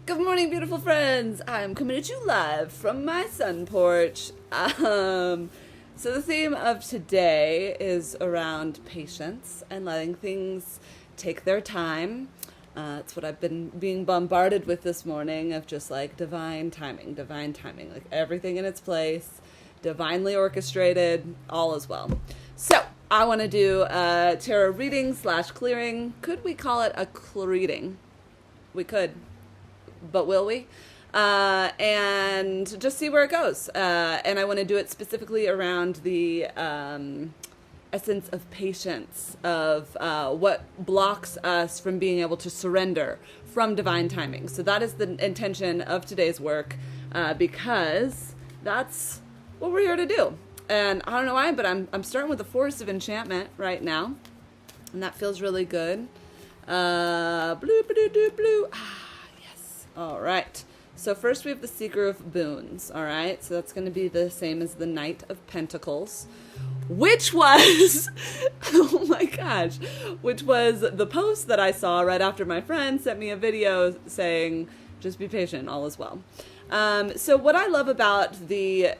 Good morning, beautiful friends. I'm coming at you live from my sun porch. So the theme of today is around patience and letting things take their time. It's what I've been being bombarded with this morning of just like divine timing, like everything in its place, divinely orchestrated, all is well. So I want to do a tarot reading / clearing. Could we call it a reading? We could. But will we? And just see where it goes. And I want to do it specifically around the essence of patience, of what blocks us from being able to surrender from divine timing. So that is the intention of today's work, because that's what we're here to do. And I don't know why, but I'm starting with the Forest of Enchantment right now, and that feels really good. Blue. All right. So first we have the Seeker of Boons. All right. So that's going to be the same as the Knight of Pentacles, which was, oh my gosh, which was the post that I saw right after my friend sent me a video saying, just be patient, all is well. So what I love about the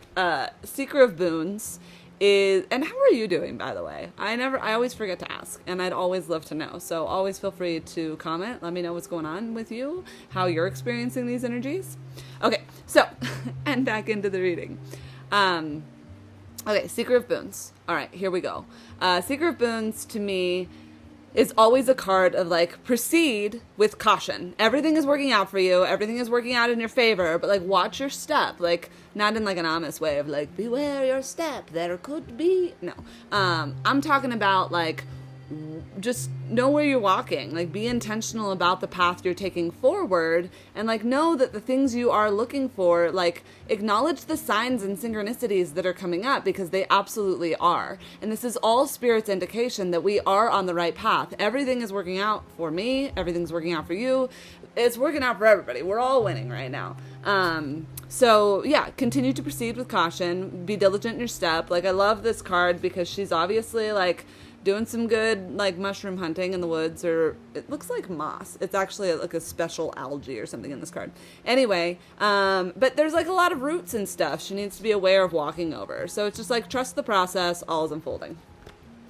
Seeker of Boons is, and how are you doing, by the way? I always forget to ask, and I'd always love to know. So always feel free to comment. Let me know what's going on with you, how you're experiencing these energies. Okay, so, and back into the reading. Okay, Seeker of Boons. All right, here we go. Seeker of Boons, to me, is always a card of like, proceed with caution. Everything is working out for you. Everything is working out in your favor, but like, watch your step. Like, not in like an ominous way of like, beware your step, there could be, no. I'm talking about like, just know where you're walking, like be intentional about the path you're taking forward, and like know that the things you are looking for, like acknowledge the signs and synchronicities that are coming up, because they absolutely are. And this is all Spirit's indication that we are on the right path. Everything is working out for me. Everything's working out for you. It's working out for everybody. We're all winning right now. So yeah, continue to proceed with caution, be diligent in your step. Like I love this card because she's obviously like doing some good like mushroom hunting in the woods, or it looks like moss. It's actually like a special algae or something in this card. Anyway, but there's like a lot of roots and stuff she needs to be aware of walking over. So it's just like trust the process, all is unfolding.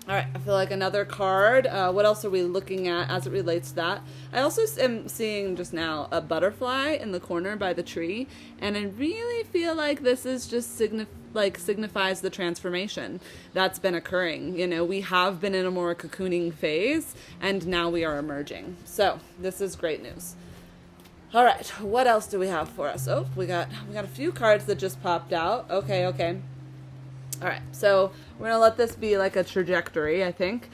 All right, I feel like another card. What else are we looking at as it relates to that? I also am seeing just now a butterfly in the corner by the tree, and I really feel like this is just signifies the transformation that's been occurring. You know, we have been in a more cocooning phase, and now we are emerging. So this is great news. All right, what else do we have for us? Oh, we got a few cards that just popped out. Okay. All right, so we're going to let this be like a trajectory, I think.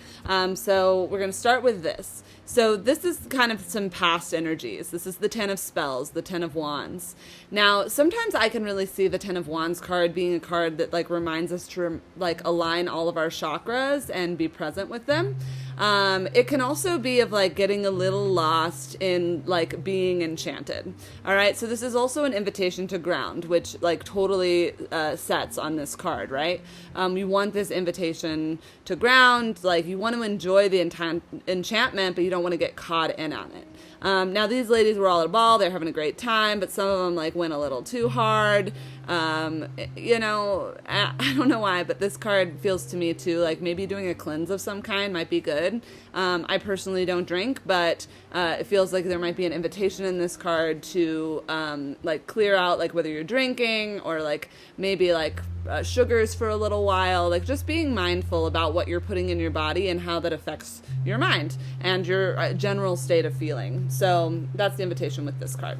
So we're going to start with this. So this is kind of some past energies. This is the 10 of Spells, the 10 of Wands. Now, sometimes I can really see the 10 of Wands card being a card that like reminds us to like align all of our chakras and be present with them. It can also be of like getting a little lost in like being enchanted. All right. So this is also an invitation to ground, which like totally sets on this card, right? You want this invitation to ground, like you want to enjoy the enchantment, but you don't want to get caught in on it. Now these ladies were all at a ball, they're having a great time, but some of them like went a little too hard. You know, I don't know why, but this card feels to me too like maybe doing a cleanse of some kind might be good. I personally don't drink, but it feels like there might be an invitation in this card to like clear out like whether you're drinking or like maybe like sugars for a little while, like just being mindful about what you're putting in your body and how that affects your mind and your general state of feeling. So that's the invitation with this card.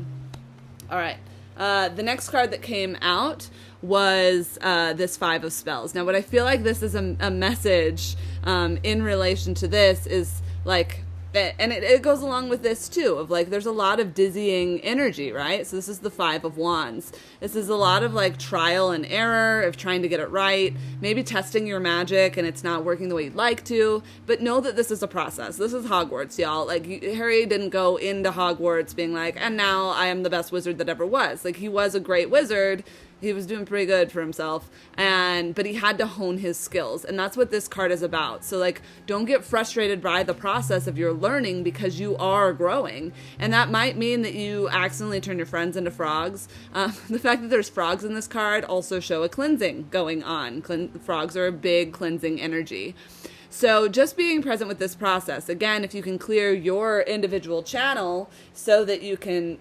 All right. The next card that came out was this 5 of Spells. Now, what I feel like this is a message in relation to this is like, and it goes along with this too, of like there's a lot of dizzying energy, right? So this is the 5 of Wands. This is a lot of like trial and error of trying to get it right, maybe testing your magic and it's not working the way you'd like to, but know that this is a process. This is Hogwarts, y'all. Like Harry didn't go into Hogwarts being like, and now I am the best wizard that ever was. Like he was a great wizard. He was doing pretty good for himself, but he had to hone his skills, and that's what this card is about. So like, don't get frustrated by the process of your learning, because you are growing, and that might mean that you accidentally turn your friends into frogs. The fact that there's frogs in this card also show a cleansing going on. Frogs are a big cleansing energy. So just being present with this process. Again, if you can clear your individual channel so that you can,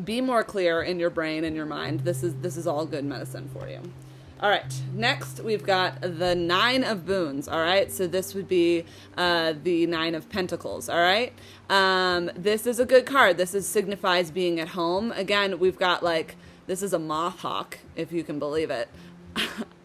be more clear in your brain and your mind, this is all good medicine for you. All right, next we've got the Nine of Boons. All right, so this would be the Nine of Pentacles. All right, this is a good card. This signifies being at home. Again, we've got this is a moth hawk, if you can believe it.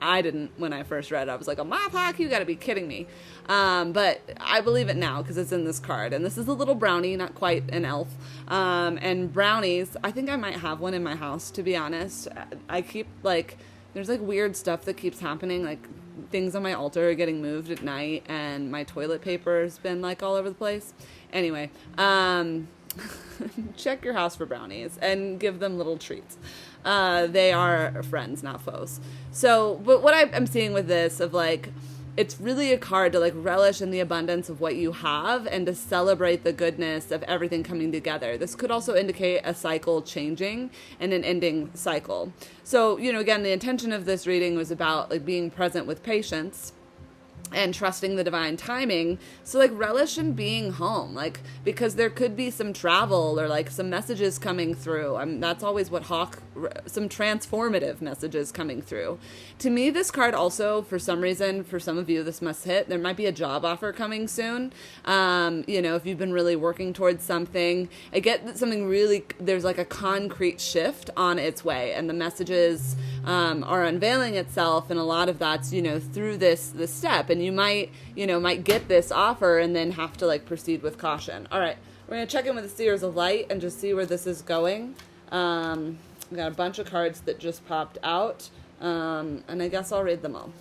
I didn't when I first read it. I was like, a moth hawk? You got to be kidding me. But I believe it now because it's in this card. And this is a little brownie, not quite an elf. And brownies, I think I might have one in my house, to be honest. I keep there's weird stuff that keeps happening. Things on my altar are getting moved at night, and my toilet paper has been all over the place. Anyway, check your house for brownies and give them little treats. They are friends, not foes. So, but what I'm seeing with this of it's really a card to relish in the abundance of what you have and to celebrate the goodness of everything coming together. This could also indicate a cycle changing and an ending cycle. So, again, the intention of this reading was about being present with patience and trusting the divine timing. So relish in being home, because there could be some travel or some messages coming through. That's always what some transformative messages coming through. To me, this card also, for some reason, for some of you, this must hit. There might be a job offer coming soon. If you've been really working towards something, I get that there's a concrete shift on its way, and the messages are unveiling itself, and a lot of that's, through this step. And you might get this offer and then have to proceed with caution. All right, we're going to check in with the Seers of Light and just see where this is going. We got a bunch of cards that just popped out, and I guess I'll read them all.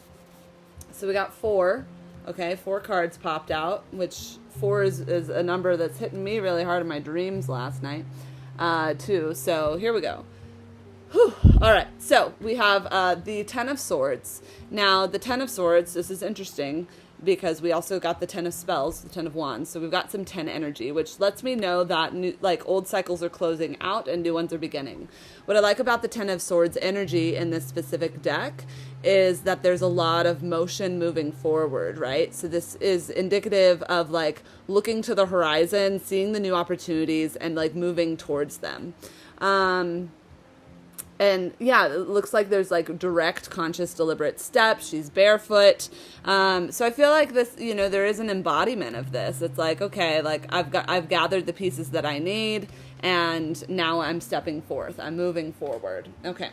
So we got 4. Okay, 4 cards popped out, which 4 is a number that's hitting me really hard in my dreams last night, too. So here we go. Whew. All right, so we have the Ten of Swords. Now, the Ten of Swords, this is interesting because we also got the Ten of Spells, the Ten of Wands. So we've got some 10 energy, which lets me know that old cycles are closing out and new ones are beginning. What I like about the Ten of Swords energy in this specific deck is that there's a lot of motion moving forward, right? So this is indicative of looking to the horizon, seeing the new opportunities, and moving towards them. And yeah, it looks like there's direct, conscious, deliberate steps. She's barefoot. So I feel like this, there is an embodiment of this. It's okay, I've gathered the pieces that I need, and now I'm stepping forth. I'm moving forward. Okay.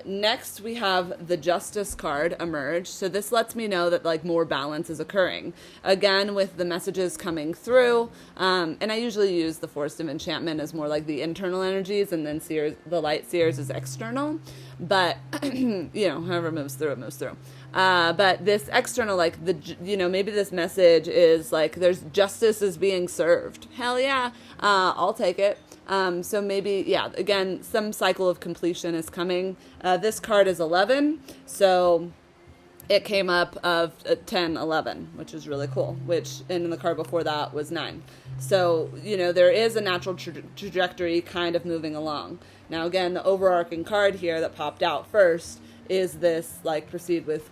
Next, we have the Justice card emerge. So this lets me know that more balance is occurring. Again, with the messages coming through, and I usually use the Force of Enchantment as more the internal energies, and then the Light Seers is external. But, however it moves through, it moves through. But this external, maybe this message is there's justice is being served. Hell yeah, I'll take it. So maybe, yeah, again, some cycle of completion is coming. This card is 11, so it came up of 10, 11, which is really cool, and in the card before that was 9. So, there is a natural trajectory kind of moving along. Now, again, the overarching card here that popped out first is this, proceed with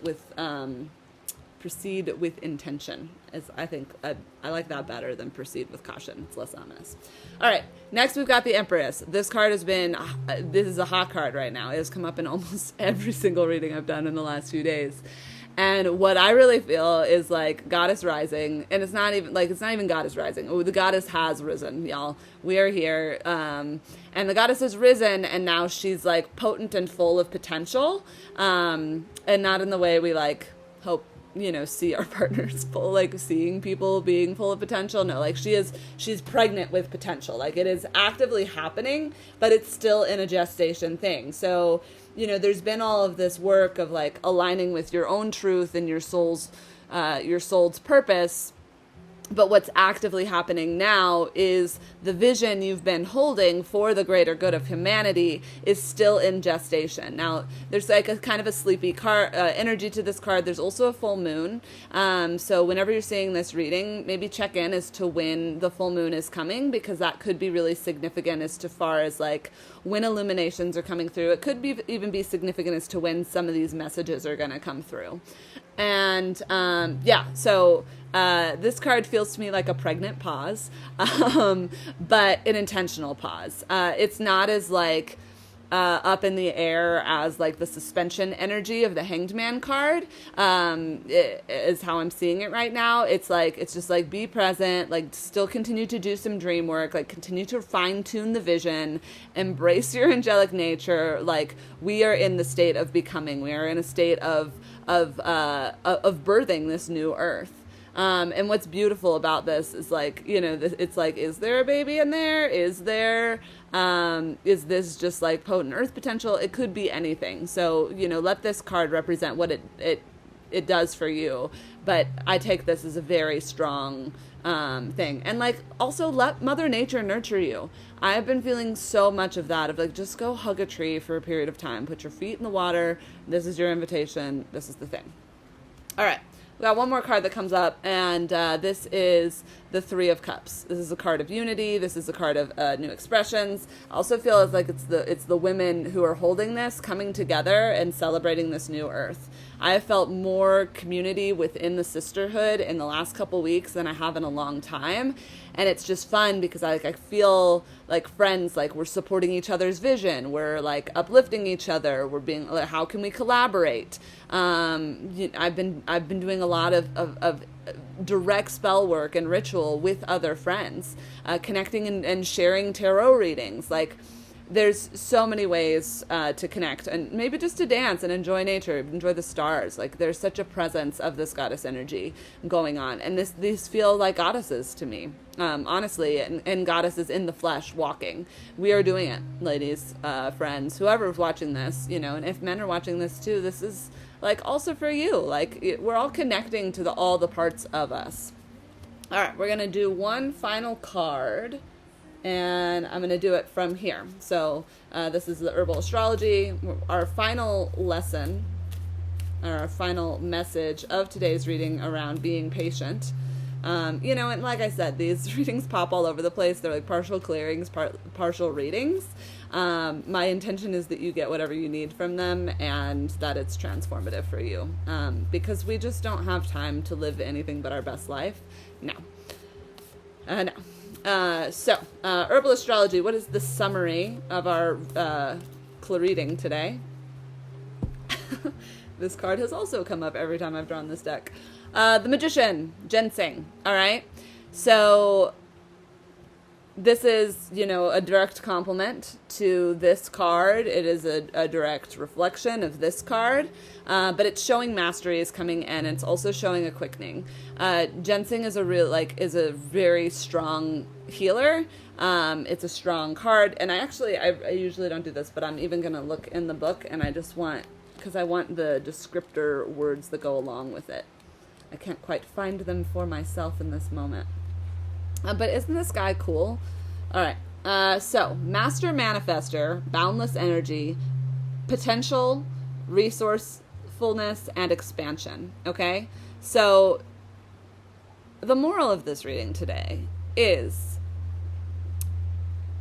intention. I think I like that better than proceed with caution. It's less ominous. All right, next we've got the Empress. This card this is a hot card right now. It has come up in almost every single reading I've done in the last few days. And what I really feel is Goddess rising, and it's not even Goddess rising. Oh, the Goddess has risen, y'all. We are here, and the Goddess has risen, and now she's potent and full of potential, and not in the way we hope see our partners full, seeing people being full of potential. No, she's pregnant with potential. It is actively happening, but it's still in a gestation thing. So, there's been all of this work of aligning with your own truth and your soul's purpose. But what's actively happening now is the vision you've been holding for the greater good of humanity is still in gestation. Now, there's like a kind of a sleepy energy to this card. There's also a full moon. So whenever you're seeing this reading, maybe check in as to when the full moon is coming, because that could be really significant as to far as like when illuminations are coming through. It could be even be significant as to when some of these messages are going to come through. And so this card feels to me like a pregnant pause, but an intentional pause. It's not as like up in the air as like the suspension energy of the Hanged Man card, is how I'm seeing it right now. It's just like be present, like still continue to do some dream work, like continue to fine tune the vision, embrace your angelic nature. Like we are in the state of becoming, we are in a state of birthing this new earth. And what's beautiful about this is like, it's like, is there a baby in there? Is this just like potent earth potential? It could be anything. So, let this card represent what it does for you. But I take this as a very strong, thing. And like, also let Mother Nature nurture you. I've been feeling so much of that, of like, just go hug a tree for a period of time, put your feet in the water. This is your invitation. This is the thing. All right. We got one more card that comes up, and this is the Three of Cups. This is a card of unity. This is a card of new expressions. I also feel as like it's the women who are holding this, coming together and celebrating this new earth. I have felt more community within the sisterhood in the last couple weeks than I have in a long time. And it's just fun because I feel like friends, like we're supporting each other's vision. We're like uplifting each other. We're being like, how can we collaborate? I've been doing a lot of direct spell work and ritual with other friends, connecting and sharing tarot readings. Like there's so many ways to connect, and maybe just to dance and enjoy nature, enjoy the stars. Like there's such a presence of this goddess energy going on, and these feel like goddesses to me, honestly, and goddesses in the flesh walking. We are doing it, ladies, friends, whoever's watching this, and if men are watching this too, this is like also for you. Like we're all connecting to all the parts of us. All right, we're gonna do one final card. And I'm going to do it from here. So this is the herbal astrology. Our final lesson, or our final message of today's reading around being patient. And like I said, these readings pop all over the place. They're like partial clearings, partial readings. My intention is that you get whatever you need from them and that it's transformative for you. Because we just don't have time to live anything but our best life. No. Herbal astrology, what is the summary of our reading today? This card has also come up every time I've drawn this deck. The Magician, ginseng. All right. So this is, a direct complement to this card. It is a direct reflection of this card, but it's showing mastery is coming in. It's also showing a quickening. Ginseng is a very strong healer. It's a strong card, and I usually don't do this, but I'm even going to look in the book, and because I want the descriptor words that go along with it. I can't quite find them for myself in this moment. But isn't this guy cool? All right. So, Master Manifester, boundless energy, potential, resourcefulness, and expansion. Okay? So, the moral of this reading today is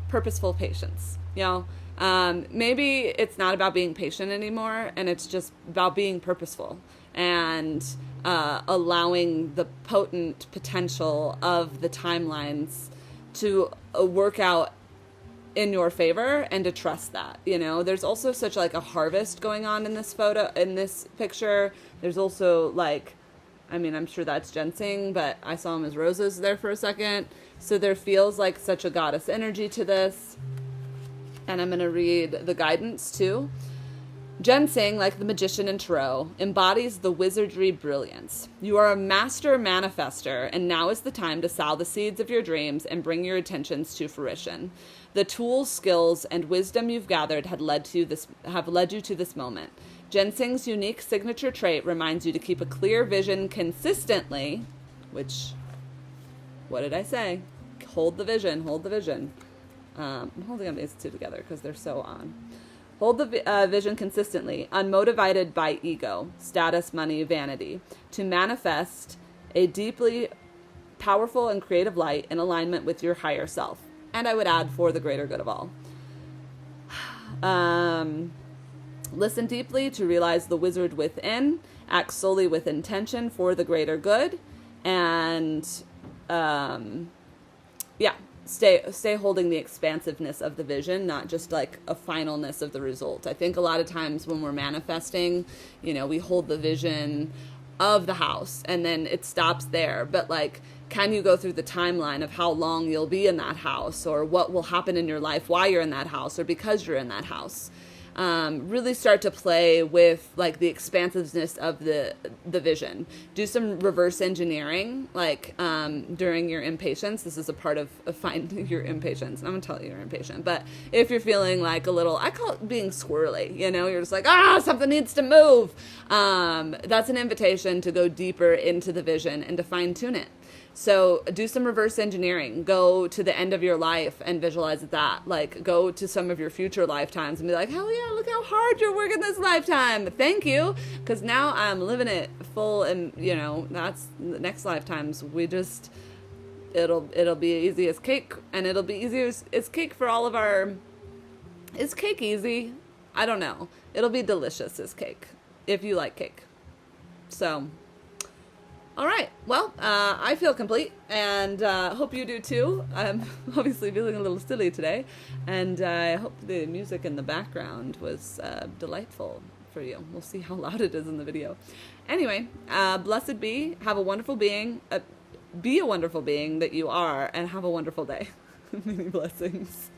purposeful patience. Maybe it's not about being patient anymore, and it's just about being purposeful and allowing the potent potential of the timelines to work out in your favor, and to trust that. There's also such like a harvest going on in this picture. There's also I'm sure that's ginseng, but I saw them as roses there for a second. So there feels like such a goddess energy to this. And I'm going to read the guidance too. Ginseng, like the magician in tarot, embodies the wizardry brilliance. You are a master manifester, and now is the time to sow the seeds of your dreams and bring your intentions to fruition. The tools, skills, and wisdom you've gathered have led you to this moment. Ginseng's unique signature trait reminds you to keep a clear vision consistently, which What did I say? Hold the vision. Hold the vision. I'm holding on these two together because they're so on. Hold the vision consistently, unmotivated by ego, status, money, vanity, to manifest a deeply powerful and creative light in alignment with your higher self. And I would add, for the greater good of all. Listen deeply to realize the wizard within. Act solely with intention for the greater good. And stay holding the expansiveness of the vision, not just like a finalness of the result. I think a lot of times when we're manifesting, we hold the vision of the house and then it stops there. But like, can you go through the timeline of how long you'll be in that house, or what will happen in your life while you're in that house or because you're in that house? Really start to play with like the expansiveness of the vision. Do some reverse engineering, like during your impatience. This is a part of finding your impatience. I'm gonna tell you you're impatient, but if you're feeling like a little, I call it being squirrely. You're just like, something needs to move. That's an invitation to go deeper into the vision and to fine tune it. So do some reverse engineering. Go to the end of your life and visualize that. Like, go to some of your future lifetimes and be like, hell yeah, look how hard you're working this lifetime. Thank you. Because now I'm living it full, and, that's the next lifetimes. It'll be easy as cake, and it'll be easier as cake for all of our... Is cake easy? I don't know. It'll be delicious as cake, if you like cake. So... all right. Well, I feel complete, and hope you do too. I'm obviously feeling a little silly today, and I hope the music in the background was delightful for you. We'll see how loud it is in the video. Anyway, blessed be. Have a wonderful being. Be a wonderful being that you are, and have a wonderful day. Many blessings.